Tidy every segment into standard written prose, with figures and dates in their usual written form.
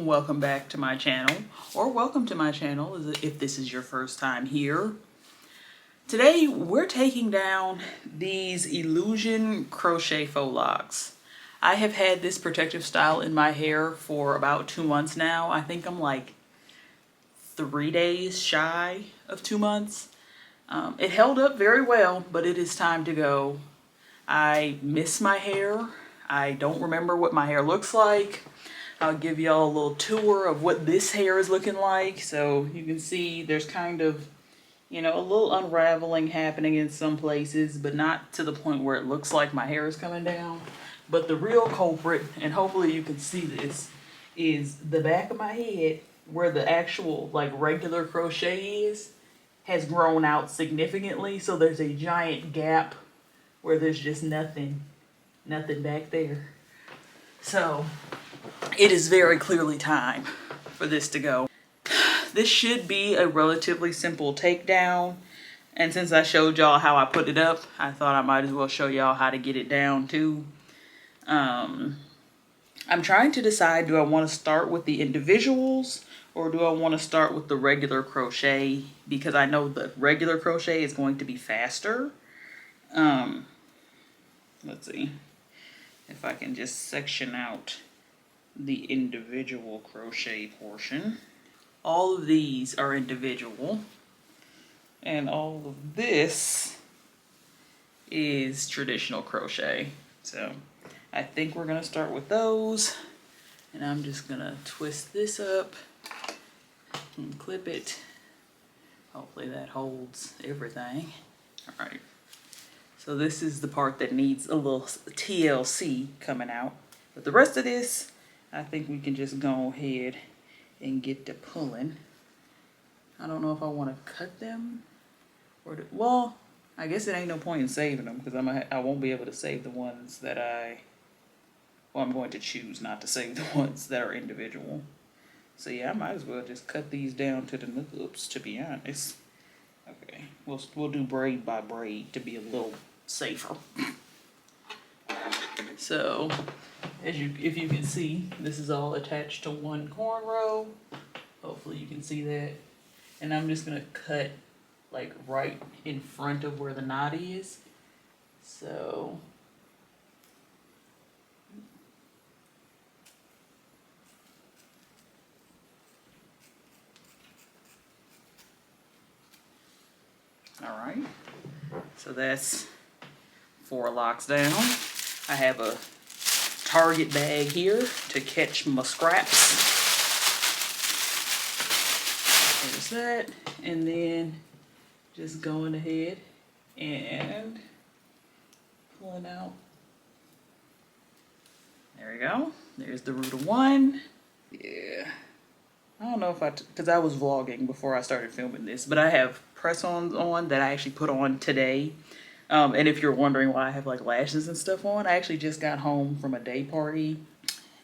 welcome back to my channel, or welcome to my channel if this is your first time here. Today we're taking down these illusion crochet faux locks. I have had this protective style in my hair for about 2 months now. I think I'm like 3 days shy of 2 months. It held up very well, but it is time to go. I miss my hair. I don't remember what my hair looks like. I'll give y'all a little tour of what this hair is looking like. So you can see there's kind of, you know, a little unraveling happening in some places, but not to the point where it looks like my hair is coming down. But the real culprit, and hopefully you can see this, is the back of my head where the actual like regular crochet is, has grown out significantly. So there's a giant gap where there's just nothing back there. So it is very clearly time for this to go. This should be a relatively simple takedown. And since I showed y'all how I put it up, I thought I might as well show y'all how to get it down too. I'm trying to decide, do I want to start with the individuals or do I want to start with the regular crochet? Because I know the regular crochet is going to be faster. Let's see if I can just section out the individual crochet portion. All of these are individual, and all of this is traditional crochet. So I think we're gonna start with those, and I'm just gonna twist this up and clip it. Hopefully that holds everything. All right, so this is the part that needs a little TLC coming out, but the rest of this, I think we can just go ahead and get to pulling. I don't know if I want to cut them or well, I guess it ain't no point in saving them because I won't be able to save the ones that I'm going to choose not to save the ones that are individual. So yeah, I might as well just cut these down to the nubs, to be honest. Okay, we'll do braid by braid to be a little safer. So if you can see, this is all attached to one cornrow. Hopefully you can see that. And I'm just gonna cut like right in front of where the knot is. So all right, so that's 4 locks down. I have a Target bag here to catch my scraps. There's that, and then just going ahead and pulling out. There we go. There's the root of 1. Yeah. I don't know if because I was vlogging before I started filming this, but I have press-ons on that I actually put on today. And if you're wondering why I have like lashes and stuff on, I actually just got home from a day party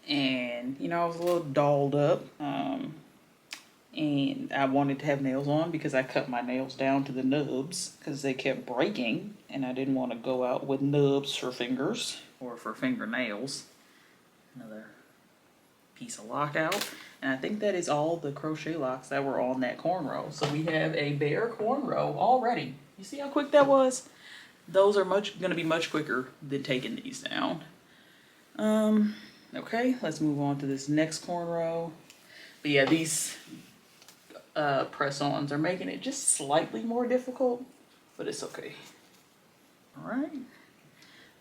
and, you know, I was a little dolled up. And I wanted to have nails on because I cut my nails down to the nubs because they kept breaking and I didn't want to go out with nubs for fingers or for fingernails. Another piece of lockout. And I think that is all the crochet locks that were on that cornrow. So we have a bare cornrow already. You see how quick that was? Those are going to be much quicker than taking these down. Okay, let's move on to this next cornrow. But yeah, these press-ons are making it just slightly more difficult, but it's okay. All right,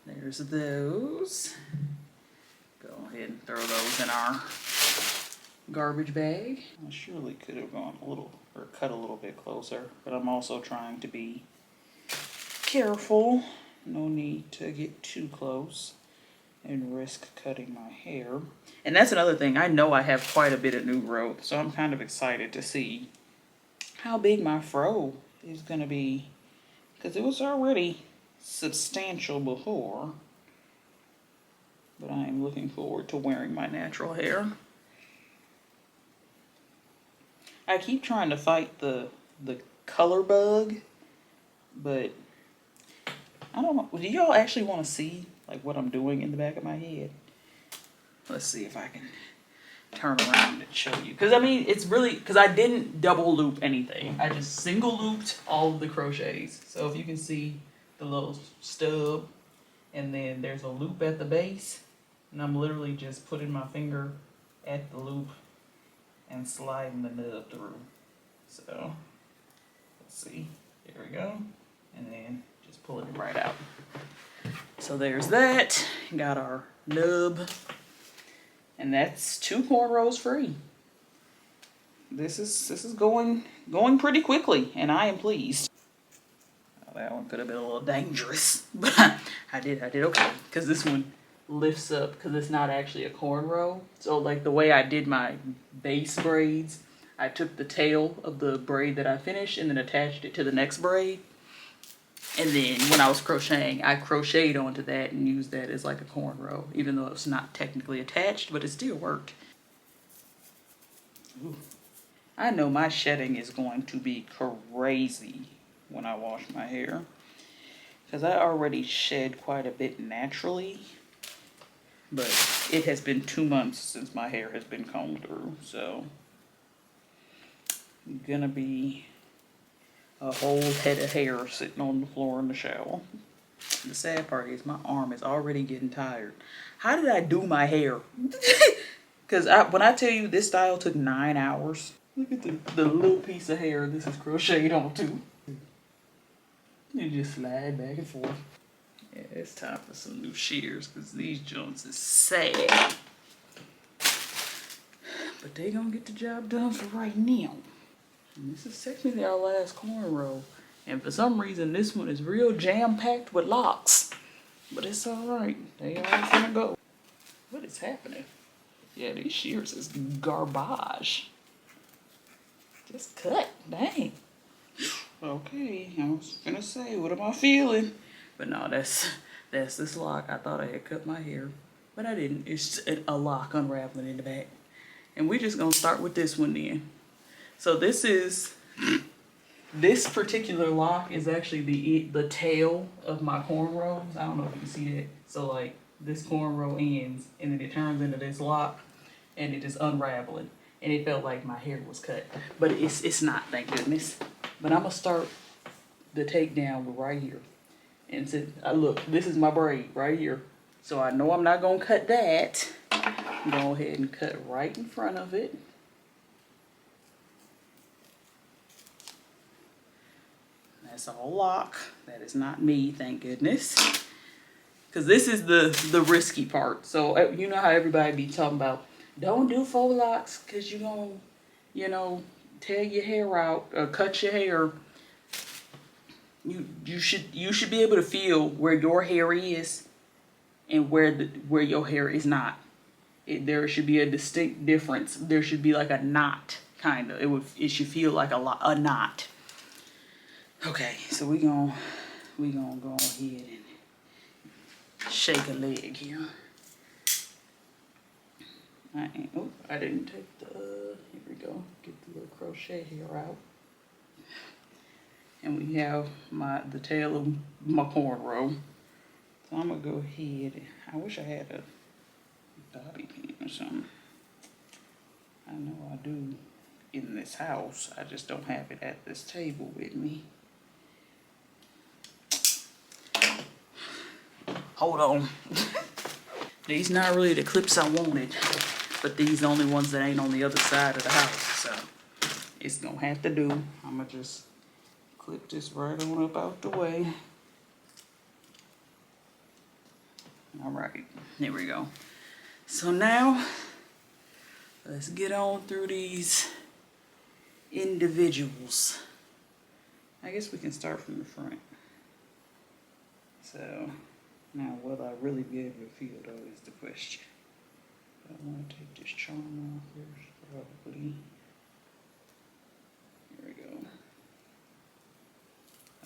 there's those. Go ahead and throw those in our garbage bag. I surely could have gone a little, or cut a little bit closer, but I'm also trying to be careful. No need to get too close and risk cutting my hair. And that's another thing. I know I have quite a bit of new growth, so I'm kind of excited to see how big my fro is going to be, because it was already substantial before. But I am looking forward to wearing my natural hair. I keep trying to fight the color bug, but I don't know. Do y'all actually want to see like what I'm doing in the back of my head? Let's see if I can turn around and show you. Because I mean, it's really, because I didn't double loop anything. I just single looped all of the crochets. So if you can see the little stub, and then there's a loop at the base, and I'm literally just putting my finger at the loop and sliding the nub through. So let's see, there we go, and then just pulling it right out. So there's that. Got our nub, and that's 2 cornrows free. This is going pretty quickly, and I am pleased. Oh, that one could have been a little dangerous, but I did okay, because this one lifts up because it's not actually a cornrow. So like the way I did my base braids, I took the tail of the braid that I finished and then attached it to the next braid. And then when I was crocheting, I crocheted onto that and used that as like a cornrow, even though it's not technically attached, but it still worked. Ooh. I know my shedding is going to be crazy when I wash my hair, because I already shed quite a bit naturally, but it has been 2 months since my hair has been combed through, so gonna be a whole head of hair sitting on the floor in the shower. The sad part is my arm is already getting tired. How did I do my hair? Because when I tell you this style took 9 hours, look at the little piece of hair this is crocheted onto. You just slide back and forth. Yeah, it's time for some new shears because these joints is sad. But they gonna get the job done for right now. And this is technically our last cornrow. And for some reason, this one is real jam-packed with locks. But it's alright. They all gonna go. What is happening? Yeah, these shears is garbage. Just cut. Dang. Okay, I was gonna say, what am I feeling? But no, that's this lock. I thought I had cut my hair, but I didn't. It's a lock unraveling in the back. And we're just gonna start with this one then. So this particular lock is actually the tail of my cornrows. I don't know if you can see that. So like this cornrow ends and then it turns into this lock and it is unraveling. And it felt like my hair was cut, but it's not, thank goodness. But I'm gonna start the takedown right here. And so, look, this is my braid right here. So I know I'm not gonna cut that. Go ahead and cut right in front of it. That's all lock. That is not me, thank goodness. Because this is the risky part. So you know how everybody be talking about, don't do faux locks because you're gonna, you know, tear your hair out or cut your hair. You should be able to feel where your hair is and where your hair is not. There should be a distinct difference. There should be like a knot, kind of. It should feel like a knot. Okay, so we gonna go ahead and shake a leg here. I didn't take the. Here we go. Get the little crochet here out. And we have the tail of my cornrow. So I'm gonna go ahead. I wish I had a bobby pin or something. I know I do in this house. I just don't have it at this table with me. Hold on. These not really the clips I wanted, but these the only ones that ain't on the other side of the house. So it's gonna have to do. I'm gonna just clip this right on up out the way. All right, here we go. So now let's get on through these individuals. I guess we can start from the front. So now will I really be able to feel though is the question. I want to take this charm off first, probably. Here we go.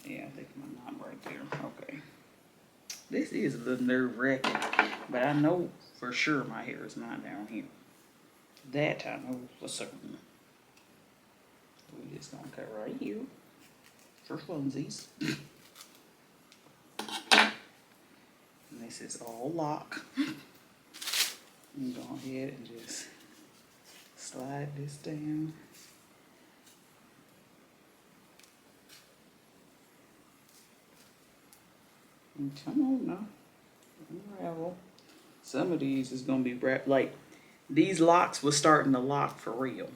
Yeah, I think my knot right there. Okay. This is a little nerve-wracking, but I know for sure my hair is not down here. That I know for certain. We're just gonna cut right here for funsies. And this is all lock. And go ahead and just slide this down. And come on now, unravel. Some of these is gonna be wrapped, like these locks was starting to lock for real.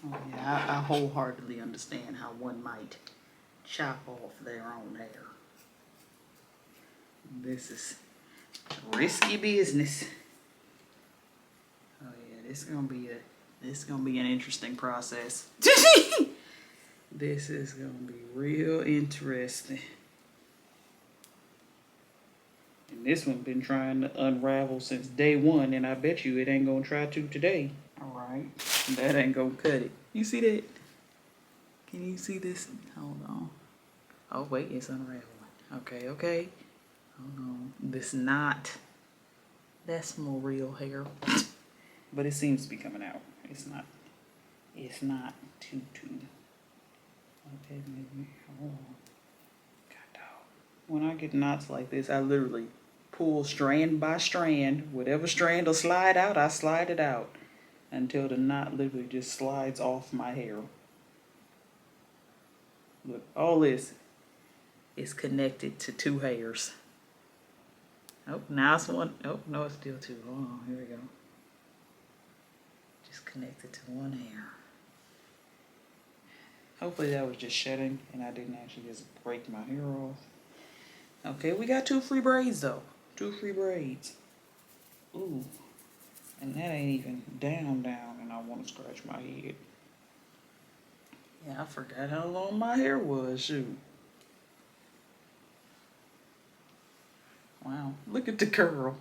Oh yeah, I wholeheartedly understand how one might chop off their own hair. This is risky business. Oh yeah, this is gonna be an interesting process. This is gonna be real interesting. And this one been trying to unravel since day one, and I bet you it ain't gonna try to today. Alright, that ain't gonna cut it. You see that? Can you see this? Hold on. Oh wait, it's unraveling. Okay, okay. Hold on. This knot, that's more real hair. But it seems to be coming out. It's not too. Okay, maybe. Hold on. God dog. When I get knots like this, I literally pull strand by strand. Whatever strand will slide out, I slide it out until the knot literally just slides off my hair. Look, all this is connected to two hairs. Oh, now it's one. Oh, no, it's still two. Hold on, here we go. Just connected to one hair. Hopefully that was just shedding and I didn't actually just break my hair off. Okay, we got 2 free braids though. 2 free braids. Ooh. And that ain't even down and I want to scratch my head. Yeah, I forgot how long my hair was, shoot. Wow, look at the curl.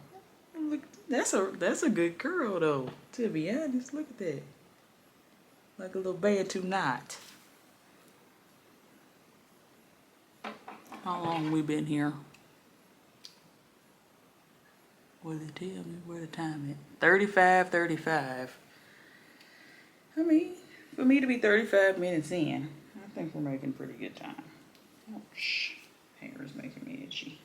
Look, that's a good curl though, to be honest. Look at that. Like a little Bantu knot. How long we been here? What did it tell me? Where the time at? 35. I mean, for me to be 35 minutes in, I think we're making pretty good time. Ouch. Hair is making me itchy.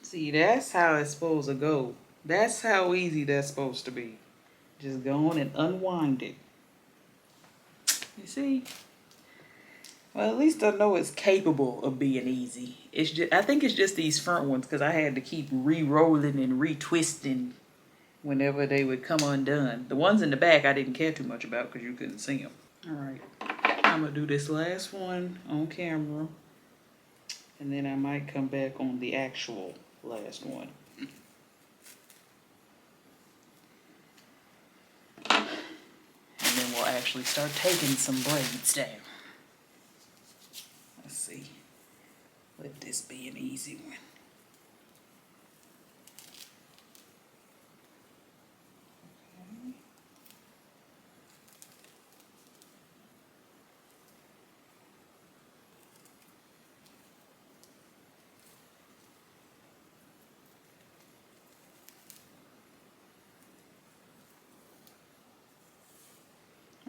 See, that's how it's supposed to go. That's how easy that's supposed to be. Just go on and unwind it. You see? Well, at least I know it's capable of being easy. It's just, I think it's just these front ones because I had to keep re-rolling and re-twisting whenever they would come undone. The ones in the back I didn't care too much about because you couldn't see them. All right, I'm gonna do this last one on camera and then I might come back on the actual last one. And then we'll actually start taking some braids down. Let's see. Let this be an easy one.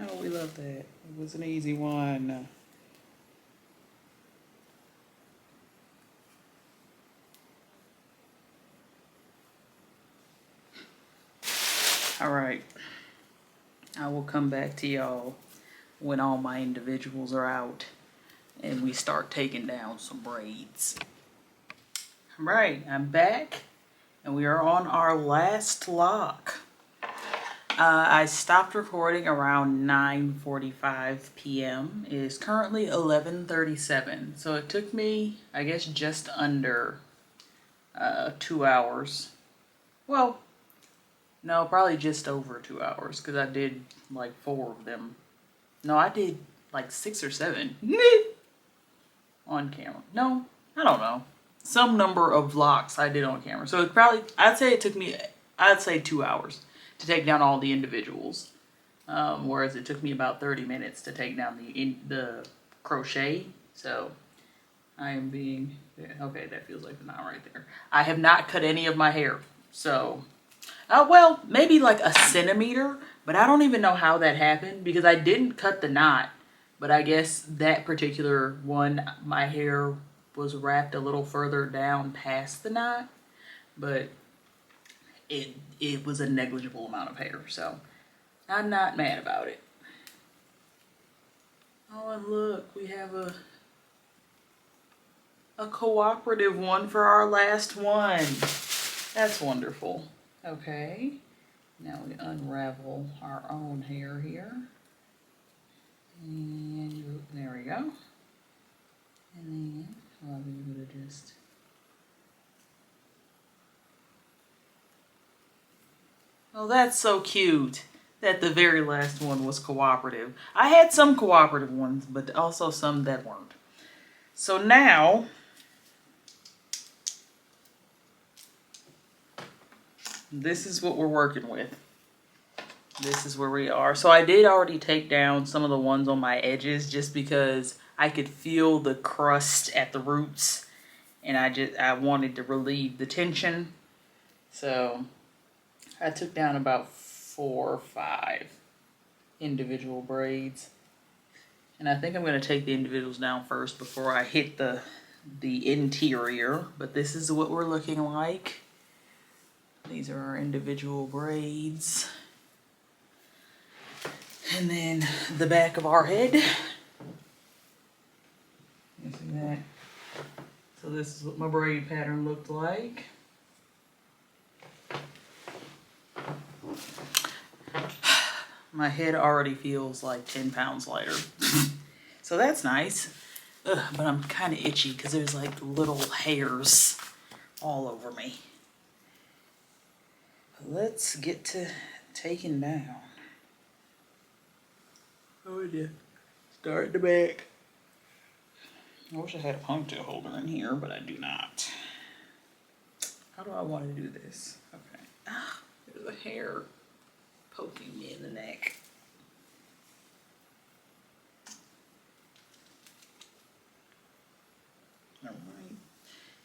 Oh, we love that. It was an easy one. All right. I will come back to y'all when all my individuals are out and we start taking down some braids. All right, I'm back and we are on our last lock. I stopped recording around 9:45 p.m. It is currently 11:37. So it took me, I guess, just under 2 hours. Well, no, probably just over 2 hours because I did like 4 of them. No, I did like 6 or 7 on camera. No, I don't know. Some number of locks I did on camera. So it probably, I'd say it took me, 2 hours to take down all the individuals. Whereas it took me about 30 minutes to take down the crochet. So I am being, okay, that feels like the knot right there. I have not cut any of my hair. So, well, maybe like a centimeter, but I don't even know how that happened because I didn't cut the knot. But I guess that particular one, my hair was wrapped a little further down past the knot. but it was a negligible amount of hair, so I'm not mad about it. Oh, and look, we have a cooperative one for our last one. That's wonderful. Okay, now we unravel our own hair here. And there we go. And then I'll be able to just oh, that's so cute that the very last one was cooperative. I had some cooperative ones, but also some that weren't. So now, this is what we're working with. This is where we are. So I did already take down some of the ones on my edges just because I could feel the crust at the roots, and I wanted to relieve the tension. So I took down about 4 or 5 individual braids. And I think I'm going to take the individuals down first before I hit the interior. But this is what we're looking like. These are our individual braids. And then the back of our head. You see that? So this is what my braid pattern looked like. My head already feels like 10 pounds lighter. So that's nice. Ugh, but I'm kind of itchy because there's like little hairs all over me. Let's get to taking down. Oh yeah. Start in the back. I wish I had a ponytail holder in here, but I do not. How do I want to do this? Okay. Ah, there's a hair poking me in the neck. Alright.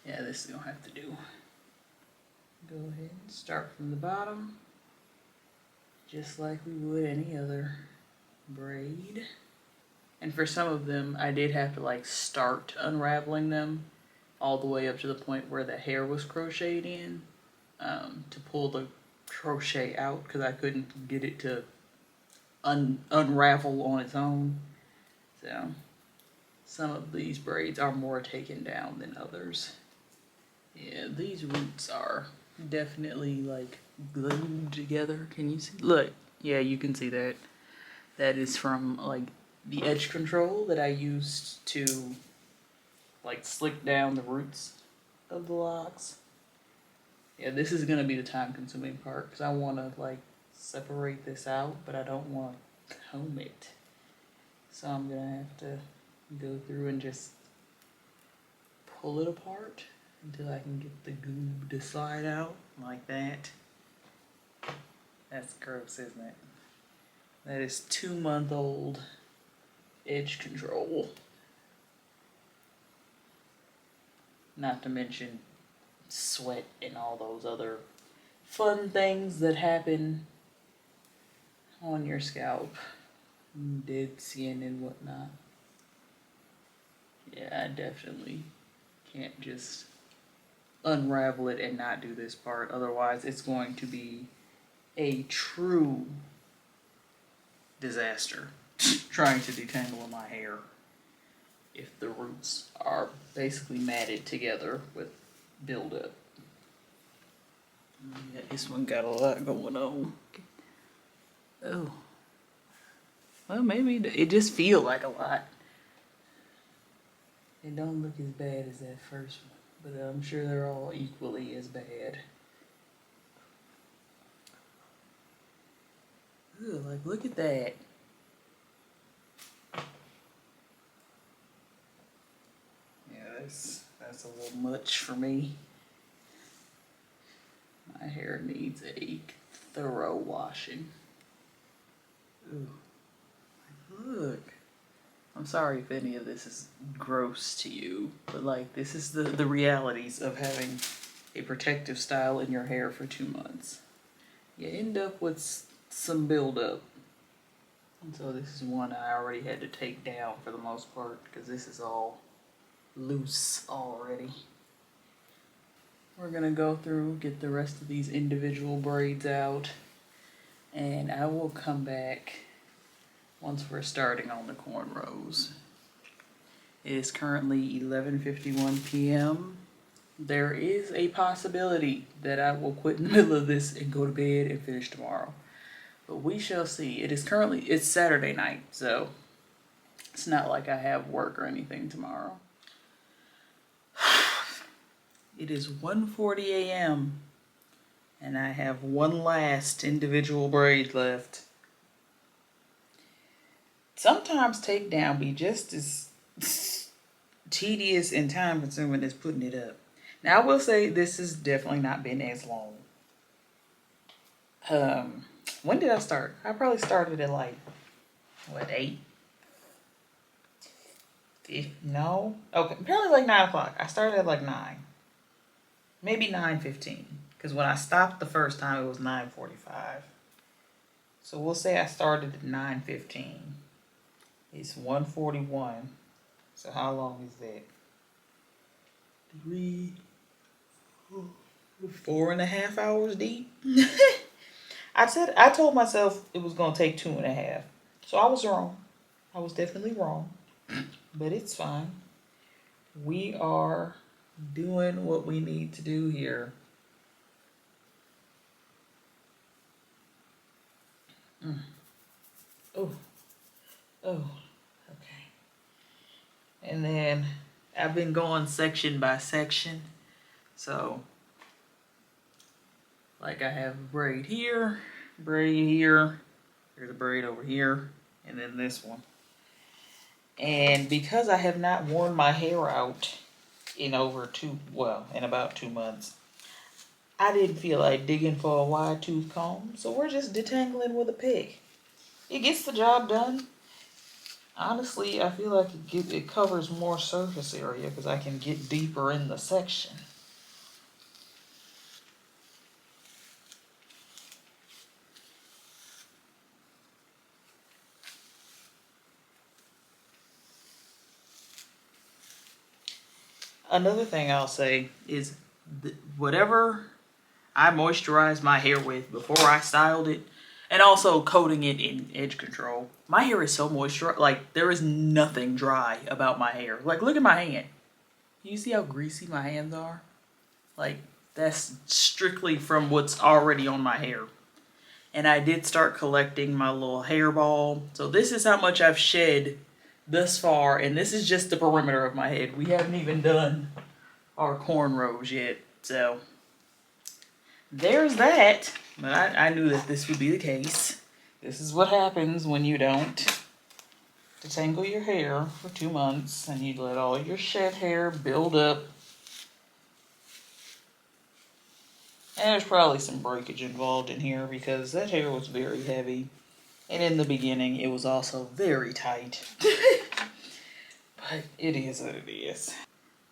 Yeah, this is gonna have to do. Go ahead and start from the bottom, just like we would any other braid. And for some of them, I did have to like start unraveling them all the way up to the point where the hair was crocheted in to pull the crochet out because I couldn't get it to unravel on its own. So some of these braids are more taken down than others. Yeah, these roots are definitely like glued together. Can you see? Look, yeah, you can see that. That is from like the edge control that I used to like slick down the roots of the locks. Yeah, this is gonna be the time consuming part because I want to like separate this out, but I don't want to comb it. So I'm gonna have to go through and just pull it apart until I can get the goo to slide out like that. That's gross, isn't it? That is 2-month-old edge control. Not to mention sweat and all those other fun things that happen on your scalp. Dead skin and whatnot. Yeah, I definitely can't just unravel it and not do this part. Otherwise, it's going to be a true disaster trying to detangle my hair if the roots are basically matted together with buildup. Yeah, this one got a lot going on. Oh. Well, maybe it just feels like a lot. It don't look as bad as that first one, but I'm sure they're all equally as bad. Ooh, like look at that. Yeah, that's a little much for me. My hair needs a thorough washing. Ooh, look. I'm sorry if any of this is gross to you, but like this is the realities of having a protective style in your hair for 2 months. You end up with some buildup. And so this is one I already had to take down for the most part because this is all loose already. We're gonna go through, get the rest of these individual braids out, and I will come back once we're starting on the cornrows. It is currently 11:51 p.m. There is a possibility that I will quit in the middle of this and go to bed and finish tomorrow. But we shall see. It's Saturday night, so it's not like I have work or anything tomorrow. It is 1:40 a.m. and I have one last individual braid left. Sometimes takedown be just as tedious and time consuming as putting it up. Now I will say this has definitely not been as long. When did I start? I probably started at like, what, 8? No? Okay, probably like 9 o'clock. I started at like 9. Maybe 9:15. Because when I stopped the first time, it was 9:45. So we'll say I started at 9:15. It's 1:41. So how long is that? 4.5 hours deep. I told myself it was gonna take 2.5. So I was wrong. I was definitely wrong. But it's fine. We are doing what we need to do here. Oh, okay. And then I've been going section by section. So, like I have a braid here, there's a braid over here, and then this one. And because I have not worn my hair out in about 2 months, I didn't feel like digging for a wide tooth comb, so we're just detangling with a pick. It gets the job done. Honestly, I feel like it covers more surface area because I can get deeper in the section. Another thing I'll say is whatever I moisturized my hair with before I styled it, and also coating it in edge control, my hair is so moisturized. Like, there is nothing dry about my hair. Like, look at my hand. You see how greasy my hands are? Like, that's strictly from what's already on my hair. And I did start collecting my little hairball. So this is how much I've shed thus far, and this is just the perimeter of my head. We haven't even done our cornrows yet, so there's that. But I knew that this would be the case. This is what happens when you don't detangle your hair for 2 months and you let all your shed hair build up. And there's probably some breakage involved in here because that hair was very heavy. And in the beginning, it was also very tight. But it is what it is.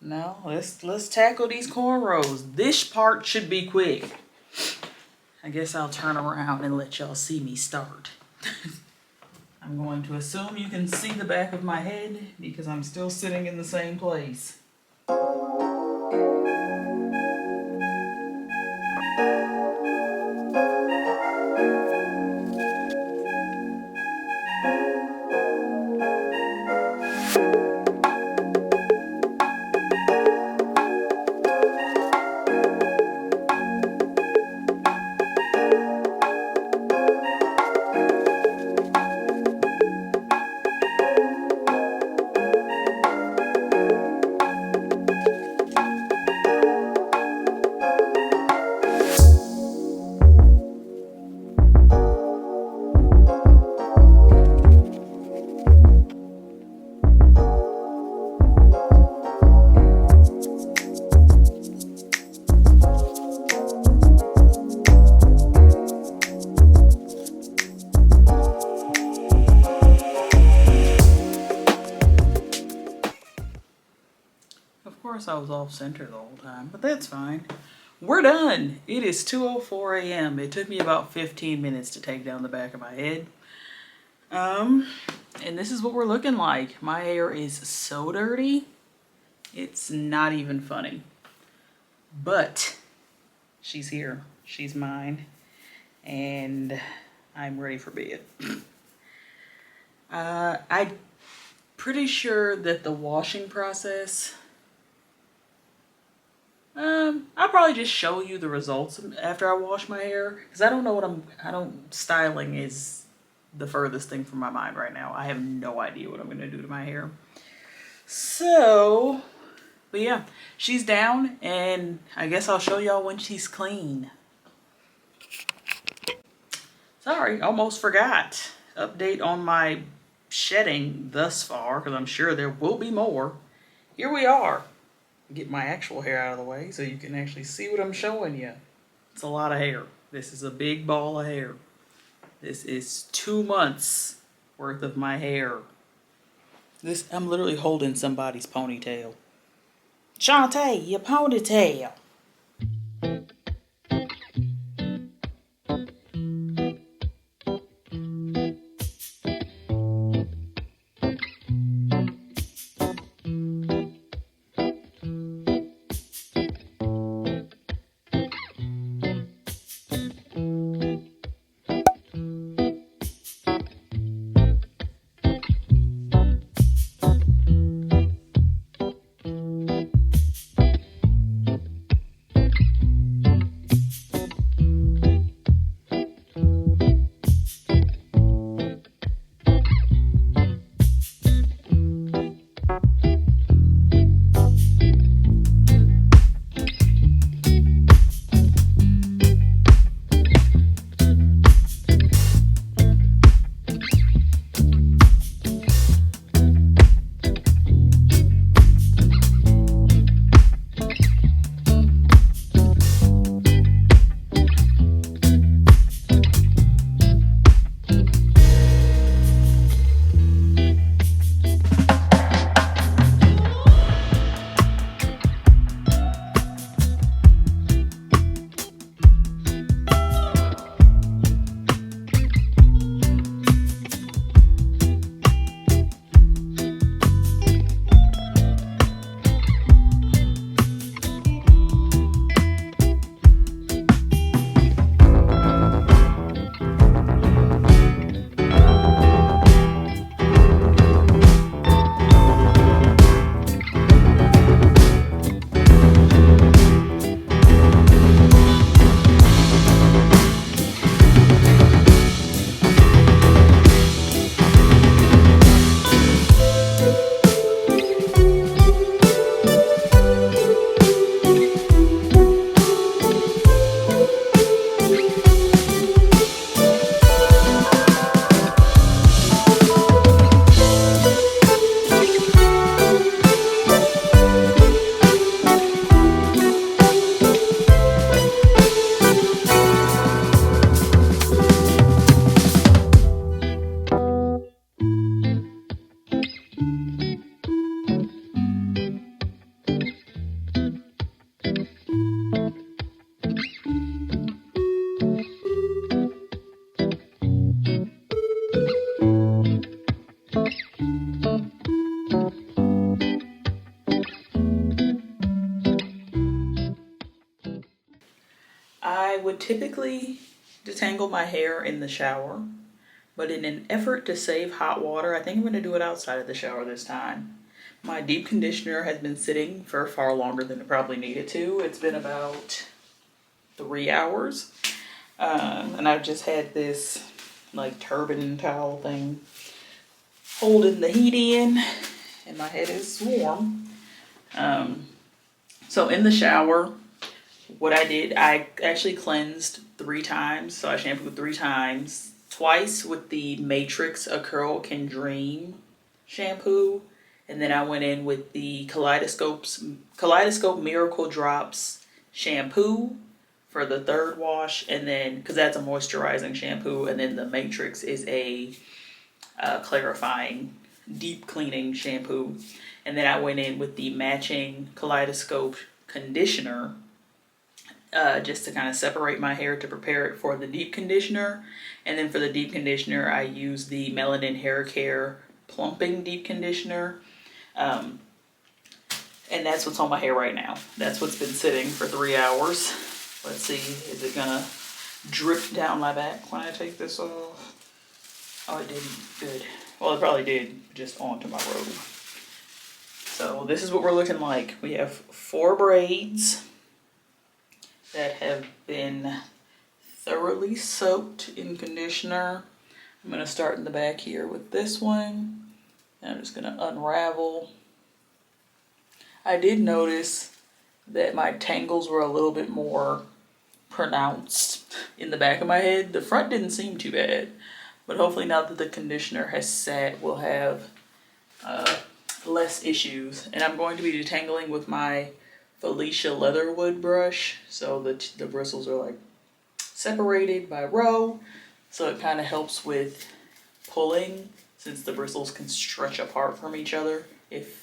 Now, let's tackle these cornrows. This part should be quick. I guess I'll turn around and let y'all see me start. I'm going to assume you can see the back of my head because I'm still sitting in the same place. Of course I was off center the whole time, but that's fine. We're done. It is 2:04 a.m. It took me about 15 minutes to take down the back of my head. And this is what we're looking like. My hair is so dirty. It's not even funny. but she's here. She's mine, and I'm ready for bed. I'm pretty sure that the washing process, I'll probably just show you the results after I wash my hair, because I don't know what styling is the furthest thing from my mind right now. I have no idea what I'm going to do to my hair. So, but yeah, she's down, and I guess I'll show y'all when she's clean. Sorry, almost forgot. Update on my shedding thus far, because I'm sure there will be more. Here we are. Get my actual hair out of the way so you can actually see what I'm showing you. It's a lot of hair. This is a big ball of hair. This is 2 months worth of my hair. I'm literally holding somebody's ponytail. Shantae, your ponytail. I would typically detangle my hair in the shower, but in an effort to save hot water, I think I'm going to do it outside of the shower this time. My deep conditioner has been sitting for far longer than it probably needed to. It's been about 3 hours. And I've just had this like turban towel thing holding the heat in, and my head is warm. So in the shower, what I did, I actually cleansed 3 times. So I shampooed 3 times, twice with the Matrix A Curl Can Dream shampoo. And then I went in with the Kaleidoscope Miracle Drops shampoo for the 3rd wash. And then, because that's a moisturizing shampoo. And then the Matrix is a clarifying, deep cleaning shampoo. And then I went in with the matching Kaleidoscope conditioner, just to kind of separate my hair to prepare it for the deep conditioner. And then for the deep conditioner, I used the Melanin Hair Care Plumping Deep Conditioner. And that's what's on my hair right now. That's what's been sitting for 3 hours. Let's see, is it gonna drip down my back when I take this off? Oh, it didn't. Good. Well, it probably did, just onto my robe. So this is what we're looking like. We have 4 braids that have been thoroughly soaked in conditioner. I'm gonna start in the back here with this one. And I'm just gonna unravel. I did notice that my tangles were a little bit more pronounced in the back of my head. The front didn't seem too bad, but hopefully now that the conditioner has sat, we'll have less issues. And I'm going to be detangling with my Felicia Leatherwood brush, so the bristles are like separated by row, so it kind of helps with pulling, since the bristles can stretch apart from each other if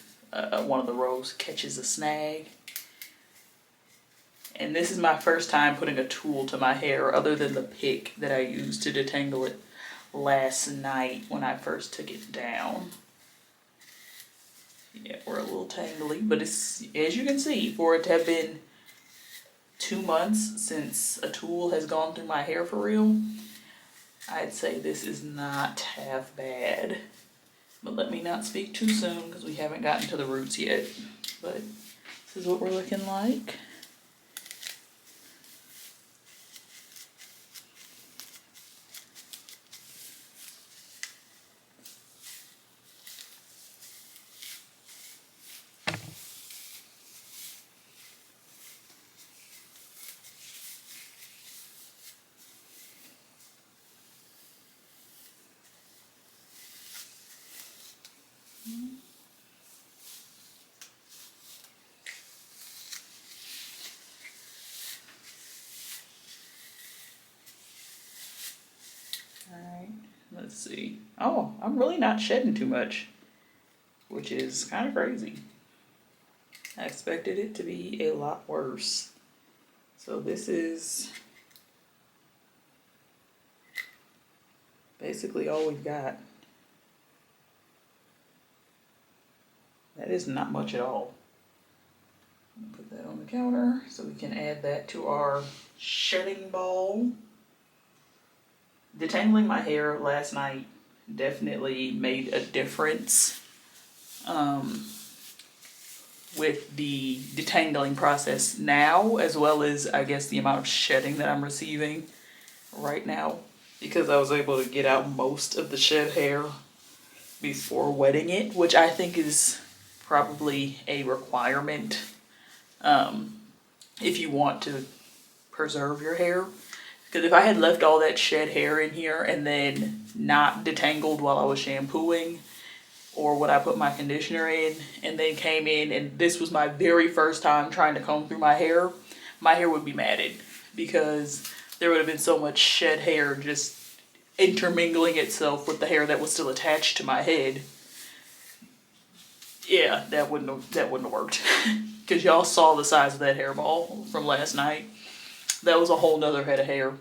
one of the rows catches a snag. And this is my first time putting a tool to my hair other than the pick that I used to detangle it last night when I first took it down. Yeah, we're a little tangly, but it's, as you can see, for it to have been 2 months since a tool has gone through my hair for real, I'd say this is not half bad. But let me not speak too soon because we haven't gotten to the roots yet. But this is what we're looking like. Alright, let's see. Oh, I'm really not shedding too much, which is kind of crazy. I expected it to be a lot worse. So this is basically all we've got. That is not much at all. Put that on the counter so we can add that to our shedding ball. Detangling my hair last night definitely made a difference with the detangling process now, as well as I guess the amount of shedding that I'm receiving right now, because I was able to get out most of the shed hair before wetting it, which I think is probably a requirement if you want to preserve your hair. Because if I had left all that shed hair in here and then not detangled while I was shampooing, or when I put my conditioner in and then came in and this was my very first time trying to comb through my hair would be matted, because there would have been so much shed hair just intermingling itself with the hair that was still attached to my head. Yeah, that wouldn't have worked. Because y'all saw the size of that hairball from last night. That was a whole nother head of hair.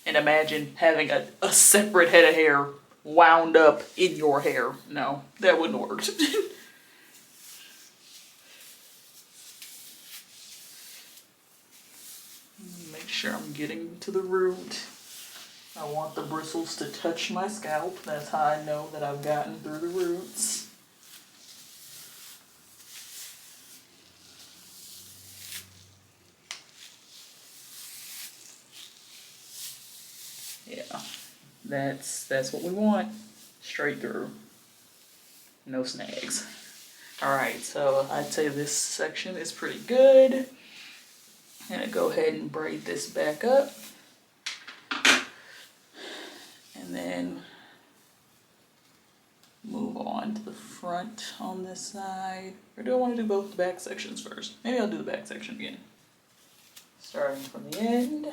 And imagine having a separate head of hair wound up in your hair. No, that wouldn't have worked. Make sure I'm getting to the root. I want the bristles to touch my scalp. That's how I know that I've gotten through the roots. Yeah, that's what we want. Straight through. No snags. Alright, so I'd say this section is pretty good. I'm gonna go ahead and braid this back up. And then move on to the front on this side. Or do I want to do both the back sections first? Maybe I'll do the back section again. Starting from the end.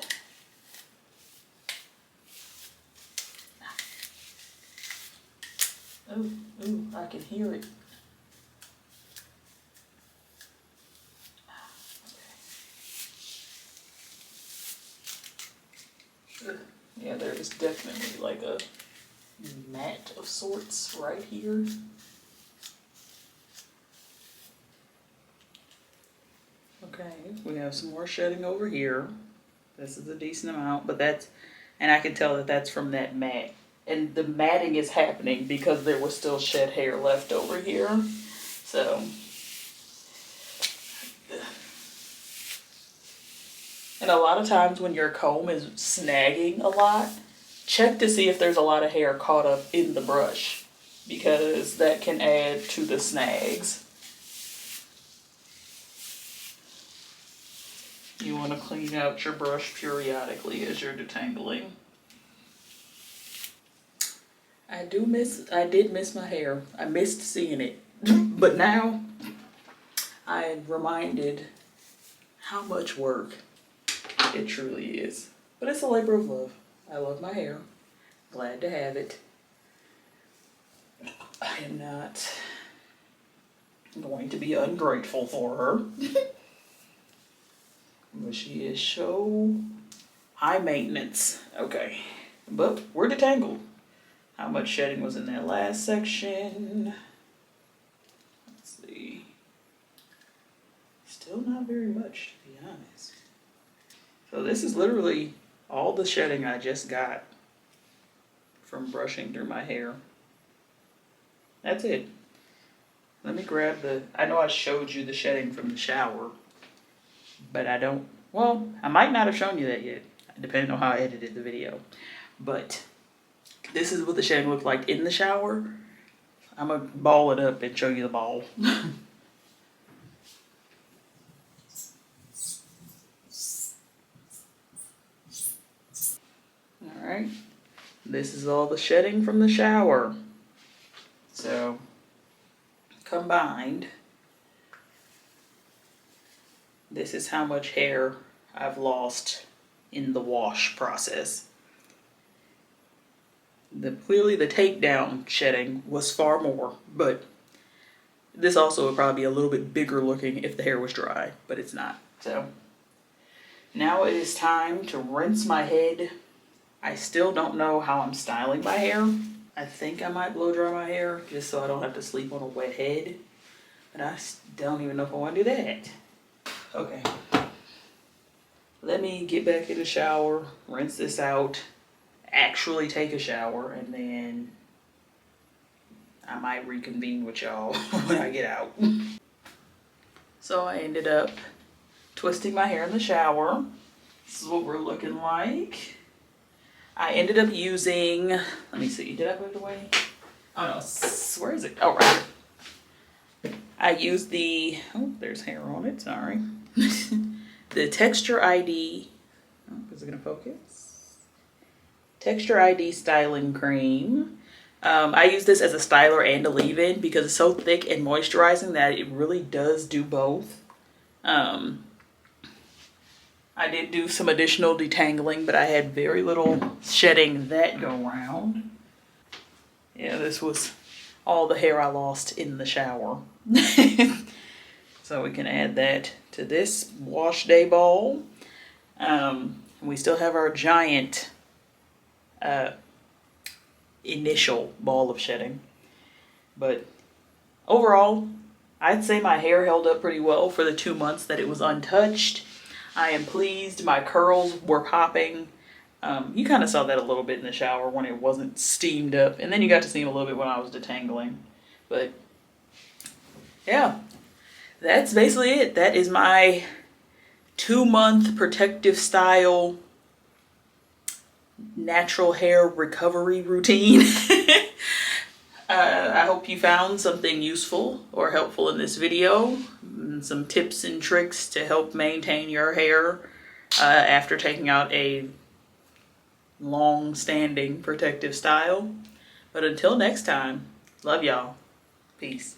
Ooh, I can hear it. Okay. Yeah, there is definitely like a mat of sorts right here. Okay, we have some more shedding over here. This is a decent amount, but and I can tell that that's from that mat. And the matting is happening because there was still shed hair left over here. So, and a lot of times when your comb is snagging a lot, check to see if there's a lot of hair caught up in the brush, because that can add to the snags. You want to clean out your brush periodically as you're detangling. I did miss my hair. I missed seeing it. But now I am reminded how much work it truly is. But it's a labor of love. I love my hair. Glad to have it. I am not going to be ungrateful for her. But she is so high maintenance. Okay. But we're detangled. How much shedding was in that last section? Let's see. Still not very much, to be honest. So this is literally all the shedding I just got from brushing through my hair. That's it. Let me grab I know I showed you the shedding from the shower, but I might not have shown you that yet, depending on how I edited the video. But this is what the shedding looked like in the shower. I'm gonna ball it up and show you the ball. Alright, this is all the shedding from the shower. So, combined, this is how much hair I've lost in the wash process. Clearly the takedown shedding was far more, but this also would probably be a little bit bigger looking if the hair was dry, but it's not. So now it is time to rinse my head. I still don't know how I'm styling my hair. I think I might blow dry my hair just so I don't have to sleep on a wet head, but I don't even know if I want to do that. Okay, let me get back in the shower, rinse this out, actually take a shower, and then I might reconvene with y'all when I get out. So I ended up twisting my hair in the shower. This is what we're looking like. I ended up using, let me see, did I put it away? Oh no, where is it? Oh, right. I used there's hair on it, sorry. The Texture ID, is it gonna focus? Texture ID Styling Cream. I use this as a styler and a leave-in because it's so thick and moisturizing that it really does do both. I did do some additional detangling, but I had very little shedding that go round. Yeah, this was all the hair I lost in the shower. So we can add that to this wash day ball. We still have our giant initial ball of shedding. But overall, I'd say my hair held up pretty well for the 2 months that it was untouched. I am pleased. My curls were popping. You kind of saw that a little bit in the shower when it wasn't steamed up. And then you got to see them a little bit when I was detangling. But yeah, that's basically it. That is my 2-month protective style natural hair recovery routine. I hope you found something useful or helpful in this video. Some tips and tricks to help maintain your hair after taking out a long-standing protective style. But until next time, love y'all. Peace.